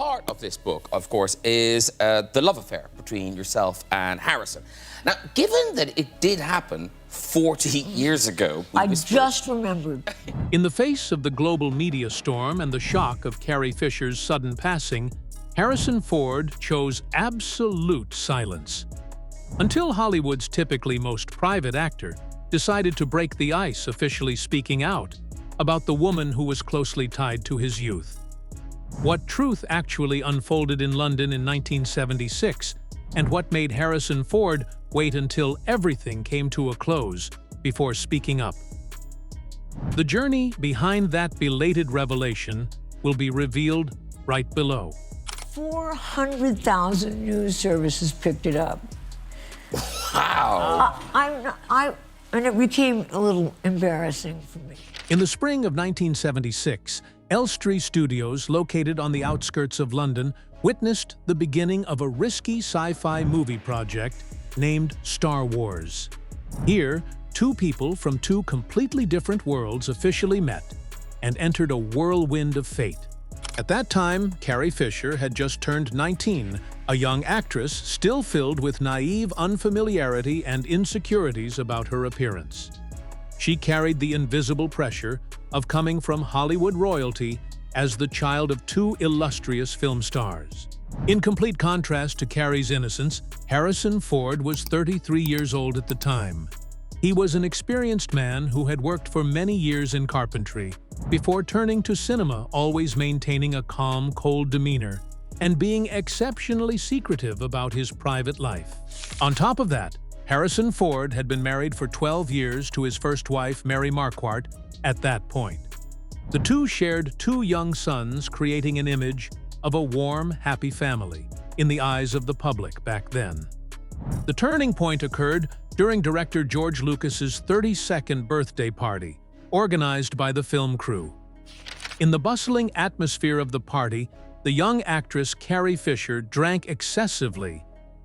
part of this book, of course, is the love affair between yourself and Harrison. Now, given that it did happen 40 years ago... I just remembered. In the face of the global media storm and the shock of Carrie Fisher's sudden passing, Harrison Ford chose absolute silence. Until Hollywood's typically most private actor decided to break the ice, officially speaking out about the woman who was closely tied to his youth. What truth actually unfolded in London in 1976, and what made Harrison Ford wait until everything came to a close before speaking up? The journey behind that belated revelation will be revealed right below. 400,000 news services picked it up. Wow! And it became a little embarrassing for me. In the spring of 1976, Elstree Studios, located on the outskirts of London, witnessed the beginning of a risky sci-fi movie project named Star Wars. Here, two people from two completely different worlds officially met and entered a whirlwind of fate. At that time, Carrie Fisher had just turned 19, a young actress still filled with naive unfamiliarity and insecurities about her appearance. She carried the invisible pressure of coming from Hollywood royalty as the child of two illustrious film stars. In complete contrast to Carrie's innocence, Harrison Ford was 33 years old at the time. He was an experienced man who had worked for many years in carpentry, before turning to cinema, always maintaining a calm, cold demeanor and being exceptionally secretive about his private life. On top of that, Harrison Ford had been married for 12 years to his first wife, Mary Marquardt, at that point. The two shared two young sons, creating an image of a warm, happy family in the eyes of the public back then. The turning point occurred during director George Lucas's 32nd birthday party, organized by the film crew. In the bustling atmosphere of the party, the young actress Carrie Fisher drank excessively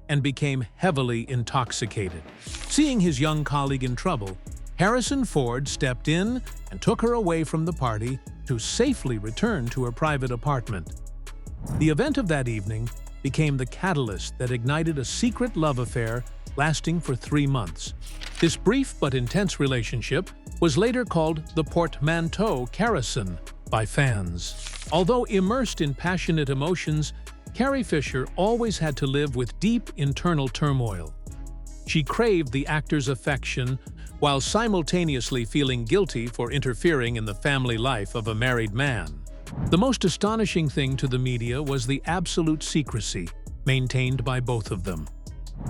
and became heavily intoxicated. Seeing his young colleague in trouble, Harrison Ford stepped in and took her away from the party to safely return to her private apartment. The event of that evening became the catalyst that ignited a secret love affair lasting for 3 months. This brief but intense relationship was later called the portmanteau Carrison by fans. Although immersed in passionate emotions, Carrie Fisher always had to live with deep internal turmoil. She craved the actor's affection while simultaneously feeling guilty for interfering in the family life of a married man. The most astonishing thing to the media was the absolute secrecy maintained by both of them.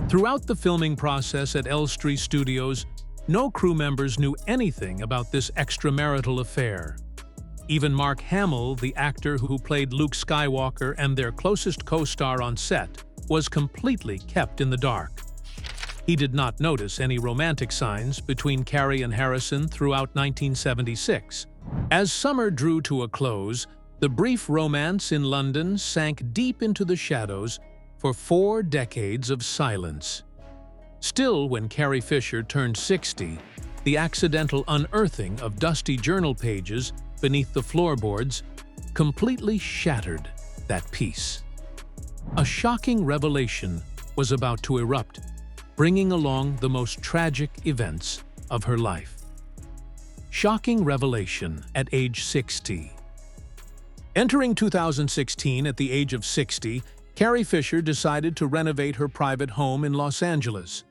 Throughout the filming process at Elstree Studios, no crew members knew anything about this extramarital affair. Even Mark Hamill, the actor who played Luke Skywalker and their closest co-star on set, was completely kept in the dark. He did not notice any romantic signs between Carrie and Harrison throughout 1976. As summer drew to a close, the brief romance in London sank deep into the shadows for 4 decades of silence. Still, when Carrie Fisher turned 60, the accidental unearthing of dusty journal pages beneath the floorboards completely shattered that peace. A shocking revelation was about to erupt, bringing along the most tragic events of her life. Shocking revelation at age 60. Entering 2016 at the age of 60, Carrie Fisher decided to renovate her private home in Los Angeles.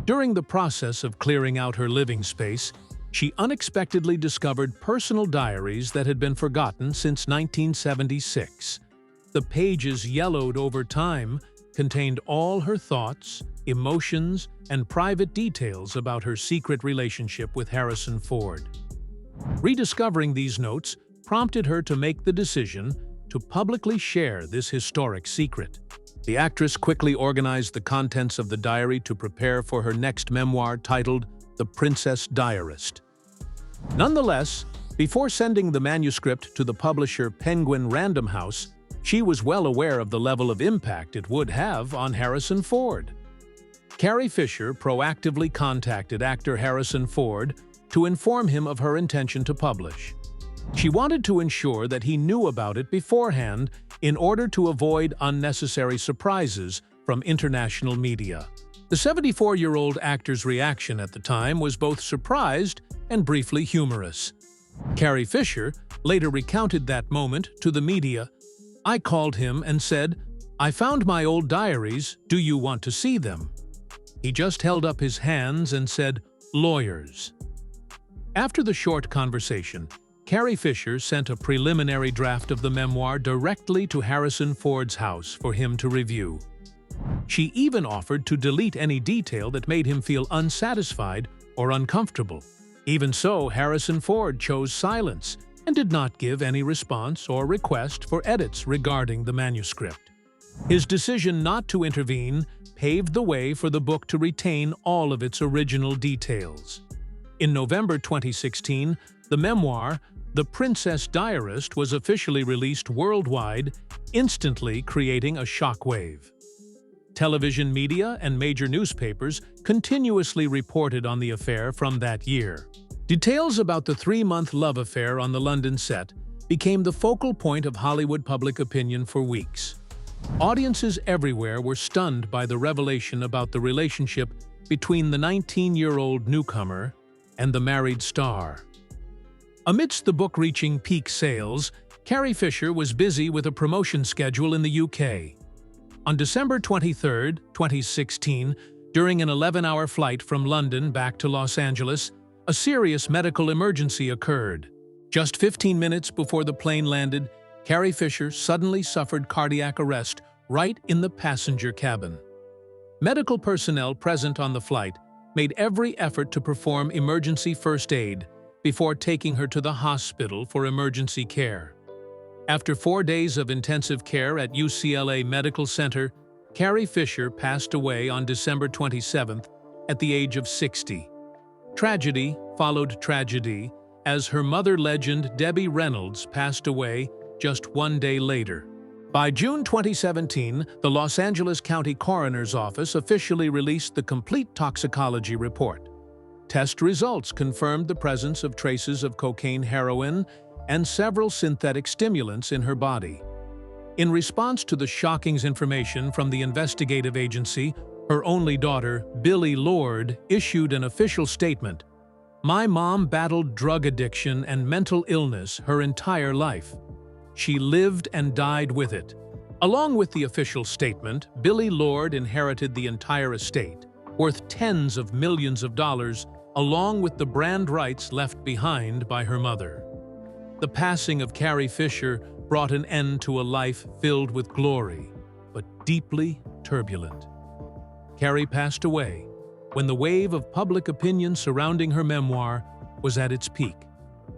During the process of clearing out her living space, she unexpectedly discovered personal diaries that had been forgotten since 1976. The pages, yellowed over time, contained all her thoughts, emotions, and private details about her secret relationship with Harrison Ford. Rediscovering these notes prompted her to make the decision to publicly share this historic secret. The actress quickly organized the contents of the diary to prepare for her next memoir titled The Princess Diarist. Nonetheless, before sending the manuscript to the publisher Penguin Random House, she was well aware of the level of impact it would have on Harrison Ford. Carrie Fisher proactively contacted actor Harrison Ford to inform him of her intention to publish. She wanted to ensure that he knew about it beforehand in order to avoid unnecessary surprises from international media. The 74-year-old actor's reaction at the time was both surprised and briefly humorous. Carrie Fisher later recounted that moment to the media. "I called him and said, 'I found my old diaries, do you want to see them?' He just held up his hands and said, 'Lawyers.'" After the short conversation, Carrie Fisher sent a preliminary draft of the memoir directly to Harrison Ford's house for him to review. She even offered to delete any detail that made him feel unsatisfied or uncomfortable. Even so, Harrison Ford chose silence and did not give any response or request for edits regarding the manuscript. His decision not to intervene paved the way for the book to retain all of its original details. In November 2016, the memoir, The Princess Diarist, was officially released worldwide, instantly creating a shockwave. Television media and major newspapers continuously reported on the affair from that year. Details about the 3-month love affair on the London set became the focal point of Hollywood public opinion for weeks. Audiences everywhere were stunned by the revelation about the relationship between the 19-year-old newcomer and the married star. Amidst the book reaching peak sales, Carrie Fisher was busy with a promotion schedule in the UK. On December 23, 2016, during an 11-hour flight from London back to Los Angeles, a serious medical emergency occurred. Just 15 minutes before the plane landed, Carrie Fisher suddenly suffered cardiac arrest right in the passenger cabin. Medical personnel present on the flight made every effort to perform emergency first aid before taking her to the hospital for emergency care. After 4 days of intensive care at UCLA Medical Center, Carrie Fisher passed away on December 27th at the age of 60. Tragedy followed tragedy as her mother legend Debbie Reynolds passed away just 1 day later. By June 2017, the Los Angeles County Coroner's Office officially released the complete toxicology report. Test results confirmed the presence of traces of cocaine, heroin, and several synthetic stimulants in her body. In response to the shocking information from the investigative agency, her only daughter, Billie Lourd, issued an official statement. "My mom battled drug addiction and mental illness her entire life. She lived and died with it." Along with the official statement, Billie Lourd inherited the entire estate, worth tens of millions of dollars, along with the brand rights left behind by her mother. The passing of Carrie Fisher brought an end to a life filled with glory, but deeply turbulent. Carrie passed away when the wave of public opinion surrounding her memoir was at its peak,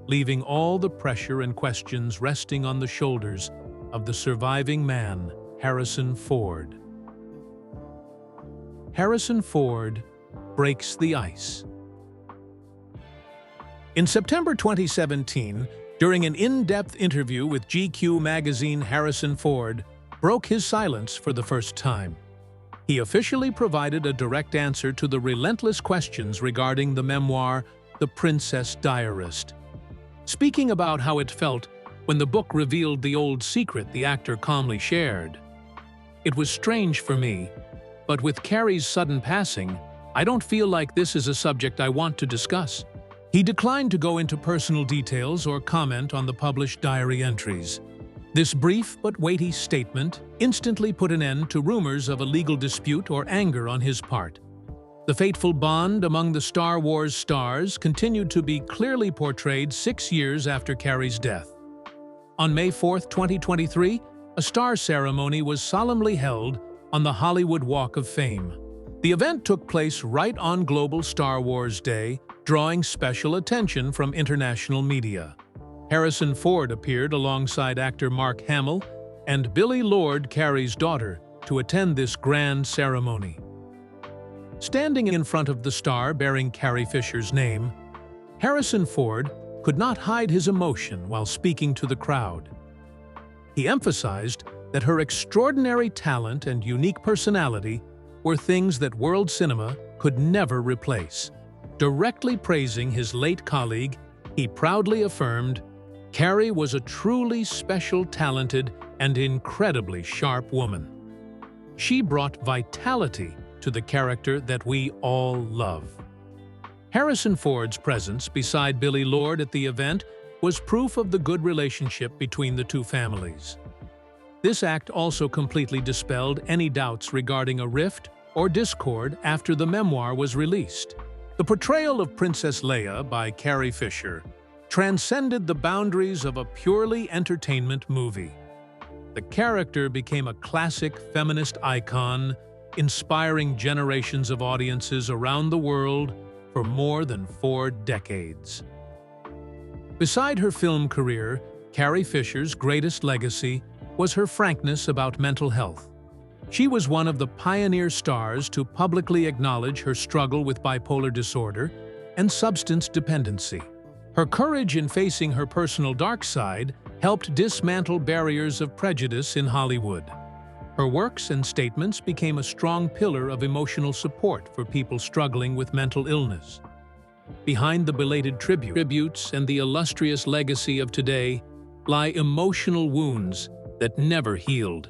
leaving all the pressure and questions resting on the shoulders of the surviving man, Harrison Ford. Harrison Ford breaks the ice. In September 2017, during an in-depth interview with GQ magazine, Harrison Ford broke his silence for the first time. He officially provided a direct answer to the relentless questions regarding the memoir, The Princess Diarist. Speaking about how it felt when the book revealed the old secret the actor calmly shared. "It was strange for me, but with Carrie's sudden passing, I don't feel like this is a subject I want to discuss." He declined to go into personal details or comment on the published diary entries. This brief but weighty statement instantly put an end to rumors of a legal dispute or anger on his part. The fateful bond among the Star Wars stars continued to be clearly portrayed 6 years after Carrie's death. On May 4, 2023, a star ceremony was solemnly held on the Hollywood Walk of Fame. The event took place right on Global Star Wars Day, drawing special attention from international media. Harrison Ford appeared alongside actor Mark Hamill and Billie Lourd, Carrie's daughter, to attend this grand ceremony. Standing in front of the star bearing Carrie Fisher's name, Harrison Ford could not hide his emotion while speaking to the crowd. He emphasized that her extraordinary talent and unique personality were things that world cinema could never replace. Directly praising his late colleague, he proudly affirmed, "Carrie was a truly special, talented, and incredibly sharp woman. She brought vitality to the character that we all love. Harrison Ford's presence beside Billie Lourd at the event was proof of the good relationship between the two families. This act also completely dispelled any doubts regarding a rift or discord after the memoir was released. The portrayal of Princess Leia by Carrie Fisher transcended the boundaries of a purely entertainment movie. The character became a classic feminist icon, inspiring generations of audiences around the world for more than 4 decades. Beside her film career, Carrie Fisher's greatest legacy was her frankness about mental health. She was one of the pioneer stars to publicly acknowledge her struggle with bipolar disorder and substance dependency. Her courage in facing her personal dark side helped dismantle barriers of prejudice in Hollywood. Her works and statements became a strong pillar of emotional support for people struggling with mental illness. Behind the belated tributes and the illustrious legacy of today lie emotional wounds that never healed.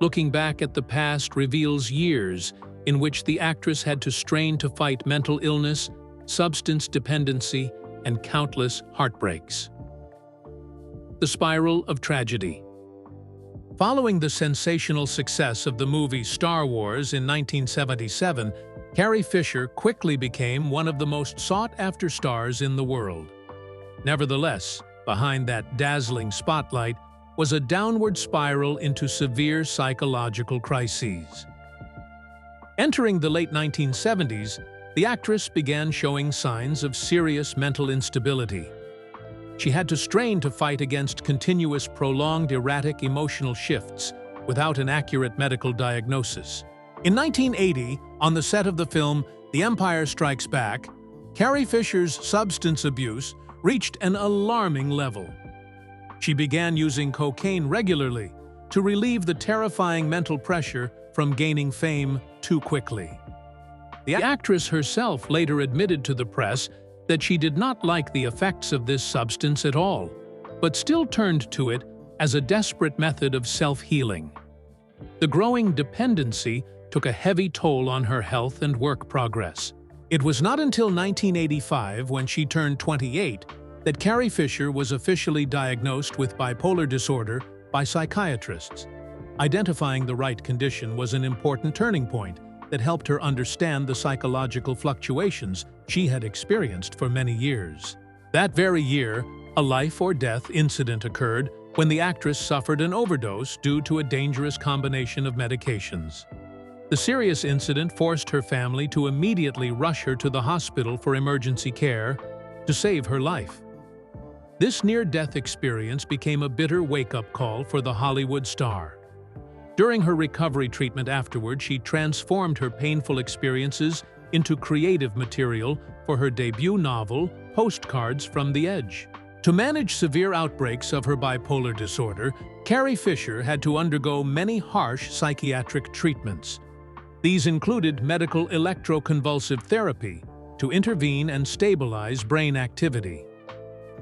Looking back at the past reveals years in which the actress had to strain to fight mental illness, substance dependency, and countless heartbreaks. The spiral of tragedy. Following the sensational success of the movie Star Wars in 1977, Carrie Fisher quickly became one of the most sought-after stars in the world. Nevertheless, behind that dazzling spotlight was a downward spiral into severe psychological crises. Entering the late 1970s, the actress began showing signs of serious mental instability. She had to strain to fight against continuous, prolonged, erratic emotional shifts without an accurate medical diagnosis. In 1980, on the set of the film The Empire Strikes Back, Carrie Fisher's substance abuse reached an alarming level. She began using cocaine regularly to relieve the terrifying mental pressure from gaining fame too quickly. The actress herself later admitted to the press that she did not like the effects of this substance at all, but still turned to it as a desperate method of self-healing. The growing dependency took a heavy toll on her health and work progress. It was not until 1985, when she turned 28, that Carrie Fisher was officially diagnosed with bipolar disorder by psychiatrists. Identifying the right condition was an important turning point that helped her understand the psychological fluctuations she had experienced for many years. That very year, a life-or-death incident occurred when the actress suffered an overdose due to a dangerous combination of medications. The serious incident forced her family to immediately rush her to the hospital for emergency care to save her life. This near-death experience became a bitter wake-up call for the Hollywood star. During her recovery treatment afterward, she transformed her painful experiences into creative material for her debut novel, Postcards from the Edge. To manage severe outbreaks of her bipolar disorder, Carrie Fisher had to undergo many harsh psychiatric treatments. These included medical electroconvulsive therapy to intervene and stabilize brain activity.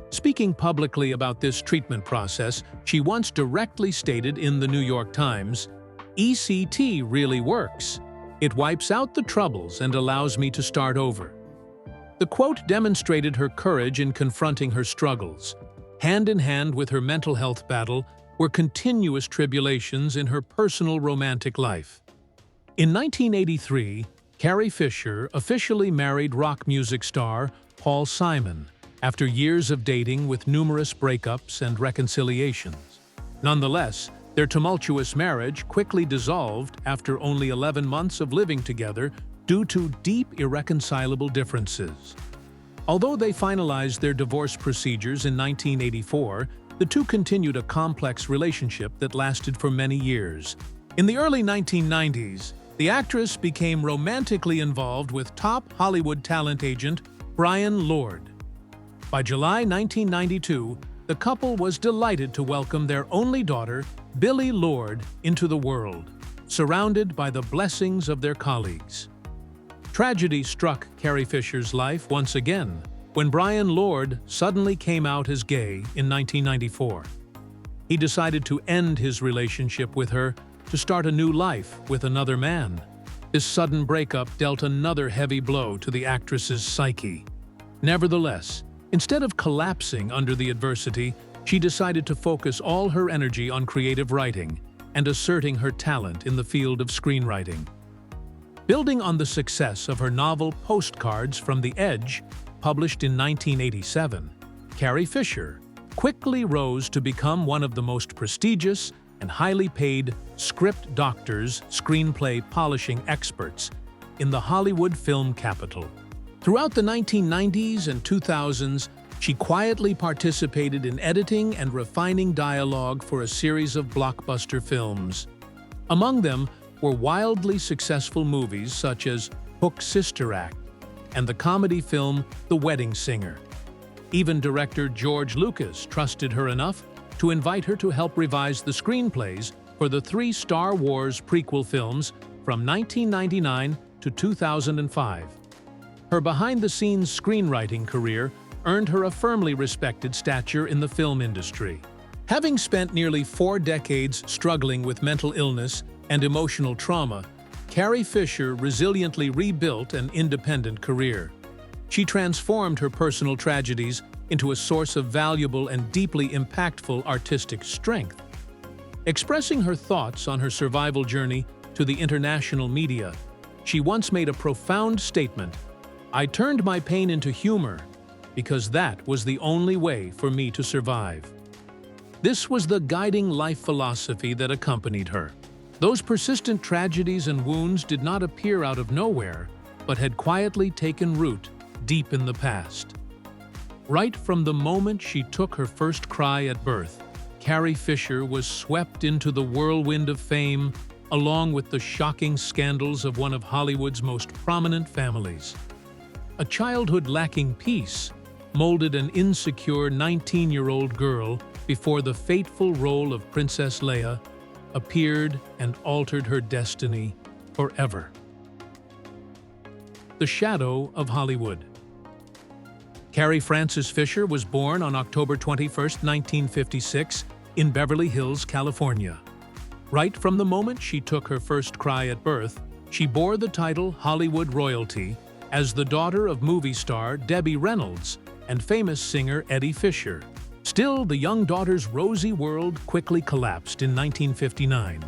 Speaking publicly about this treatment process, she once directly stated in the New York Times, "ECT really works. It wipes out the troubles and allows me to start over." The quote demonstrated her courage in confronting her struggles. Hand in hand with her mental health battle were continuous tribulations in her personal romantic life. In 1983, Carrie Fisher officially married rock music star Paul Simon, after years of dating with numerous breakups and reconciliations. Nonetheless, their tumultuous marriage quickly dissolved after only 11 months of living together due to deep, irreconcilable differences. Although they finalized their divorce procedures in 1984, the two continued a complex relationship that lasted for many years. In the early 1990s, the actress became romantically involved with top Hollywood talent agent Brian Lord. By July 1992, the couple was delighted to welcome their only daughter, Billie Lourd, into the world, surrounded by the blessings of their colleagues. Tragedy struck Carrie Fisher's life once again when Brian Lord suddenly came out as gay in 1994. he decided to end his relationship with her to start a new life with another man. This sudden breakup dealt another heavy blow to the actress's psyche. Nevertheless, instead of collapsing under the adversity, she decided to focus all her energy on creative writing and asserting her talent in the field of screenwriting. Building on the success of her novel Postcards from the Edge, published in 1987, Carrie Fisher quickly rose to become one of the most prestigious and highly paid script doctors, screenplay polishing experts in the Hollywood film capital. Throughout the 1990s and 2000s, she quietly participated in editing and refining dialogue for a series of blockbuster films. Among them were wildly successful movies such as Hook's Sister Act and the comedy film The Wedding Singer. Even director George Lucas trusted her enough to invite her to help revise the screenplays for the 3 Star Wars prequel films from 1999 to 2005. Her behind-the-scenes screenwriting career earned her a firmly respected stature in the film industry. Having spent nearly 4 decades struggling with mental illness and emotional trauma, Carrie Fisher resiliently rebuilt an independent career. She transformed her personal tragedies into a source of valuable and deeply impactful artistic strength. Expressing her thoughts on her survival journey to the international media, she once made a profound statement: "I turned my pain into humor because that was the only way for me to survive." This was the guiding life philosophy that accompanied her. Those persistent tragedies and wounds did not appear out of nowhere, but had quietly taken root deep in the past. Right from the moment she took her first cry at birth, Carrie Fisher was swept into the whirlwind of fame, along with the shocking scandals of one of Hollywood's most prominent families. A childhood lacking peace molded an insecure 19-year-old girl before the fateful role of Princess Leia appeared and altered her destiny forever. The shadow of Hollywood. Carrie Frances Fisher was born on October 21, 1956, in Beverly Hills, California. Right from the moment she took her first cry at birth, she bore the title Hollywood royalty as the daughter of movie star Debbie Reynolds and famous singer Eddie Fisher. Still, the young daughter's rosy world quickly collapsed in 1959.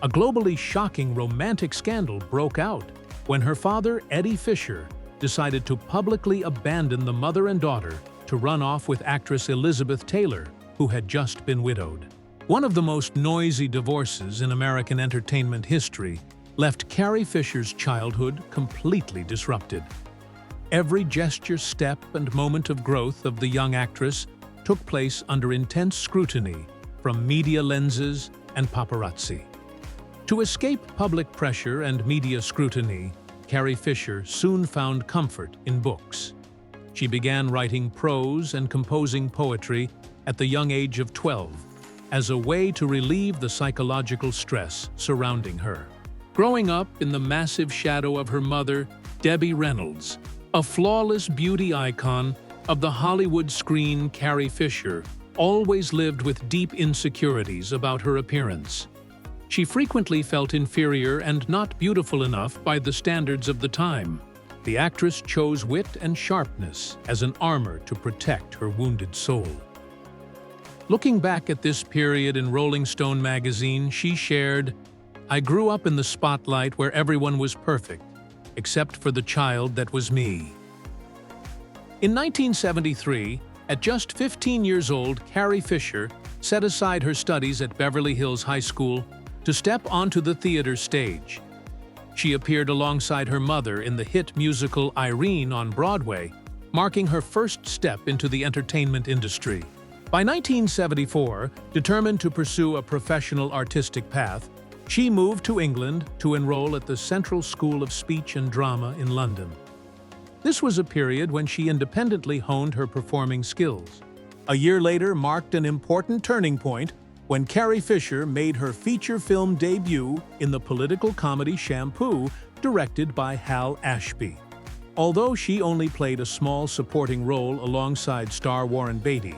A globally shocking romantic scandal broke out when her father, Eddie Fisher, decided to publicly abandon the mother and daughter to run off with actress Elizabeth Taylor, who had just been widowed. One of the most noisy divorces in American entertainment history left Carrie Fisher's childhood completely disrupted. Every gesture, step, and moment of growth of the young actress took place under intense scrutiny from media lenses and paparazzi. To escape public pressure and media scrutiny, Carrie Fisher soon found comfort in books. She began writing prose and composing poetry at the young age of 12 as a way to relieve the psychological stress surrounding her. Growing up in the massive shadow of her mother, Debbie Reynolds, a flawless beauty icon of the Hollywood screen, Carrie Fisher always lived with deep insecurities about her appearance. She frequently felt inferior and not beautiful enough by the standards of the time. The actress chose wit and sharpness as an armor to protect her wounded soul. Looking back at this period in Rolling Stone magazine, she shared, "I grew up in the spotlight where everyone was perfect, except for the child that was me." In 1973, at just 15 years old, Carrie Fisher set aside her studies at Beverly Hills High School to step onto the theater stage. She appeared alongside her mother in the hit musical Irene on Broadway, marking her first step into the entertainment industry. By 1974, determined to pursue a professional artistic path, she moved to England to enroll at the Central School of Speech and Drama in London. This was a period when she independently honed her performing skills. A year later marked an important turning point when Carrie Fisher made her feature film debut in the political comedy Shampoo, directed by Hal Ashby. Although she only played a small supporting role alongside star Warren Beatty,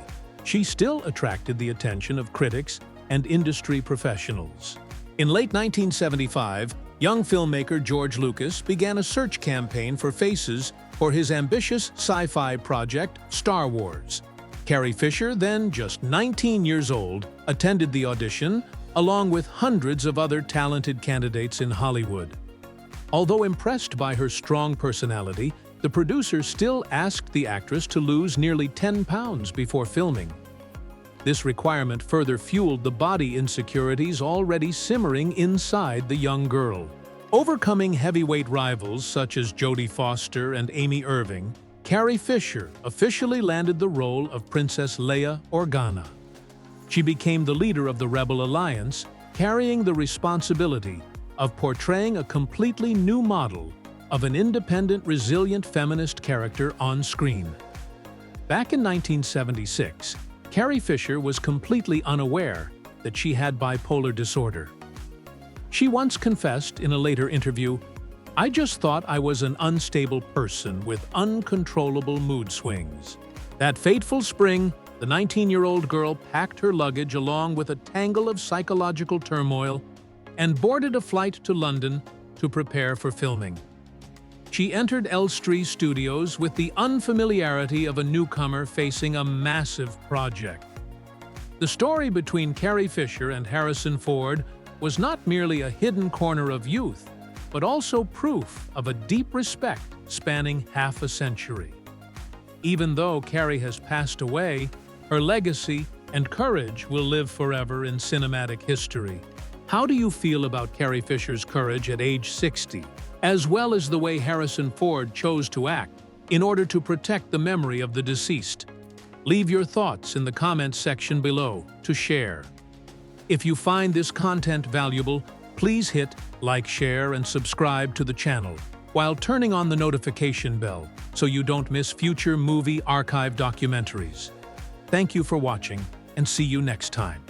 she still attracted the attention of critics and industry professionals. In late 1975, young filmmaker George Lucas began a search campaign for faces for his ambitious sci-fi project, Star Wars. Carrie Fisher, then just 19 years old, attended the audition, along with hundreds of other talented candidates in Hollywood. Although impressed by her strong personality, the producer still asked the actress to lose nearly 10 pounds before filming. This requirement further fueled the body insecurities already simmering inside the young girl. Overcoming heavyweight rivals such as Jodie Foster and Amy Irving, Carrie Fisher officially landed the role of Princess Leia Organa. She became the leader of the Rebel Alliance, carrying the responsibility of portraying a completely new model of an independent, resilient feminist character on screen. Back in 1976, Carrie Fisher was completely unaware that she had bipolar disorder. She once confessed in a later interview, "I just thought I was an unstable person with uncontrollable mood swings." That fateful spring, the 19-year-old girl packed her luggage along with a tangle of psychological turmoil and boarded a flight to London to prepare for filming. She entered Elstree Studios with the unfamiliarity of a newcomer facing a massive project. The story between Carrie Fisher and Harrison Ford was not merely a hidden corner of youth, but also proof of a deep respect spanning half a century. Even though Carrie has passed away, her legacy and courage will live forever in cinematic history. How do you feel about Carrie Fisher's courage at age 60, as well as the way Harrison Ford chose to act in order to protect the memory of the deceased? Leave your thoughts in the comments section below to share. If you find this content valuable, please hit like, share, and subscribe to the channel, while turning on the notification bell so you don't miss future movie archive documentaries. Thank you for watching, and see you next time.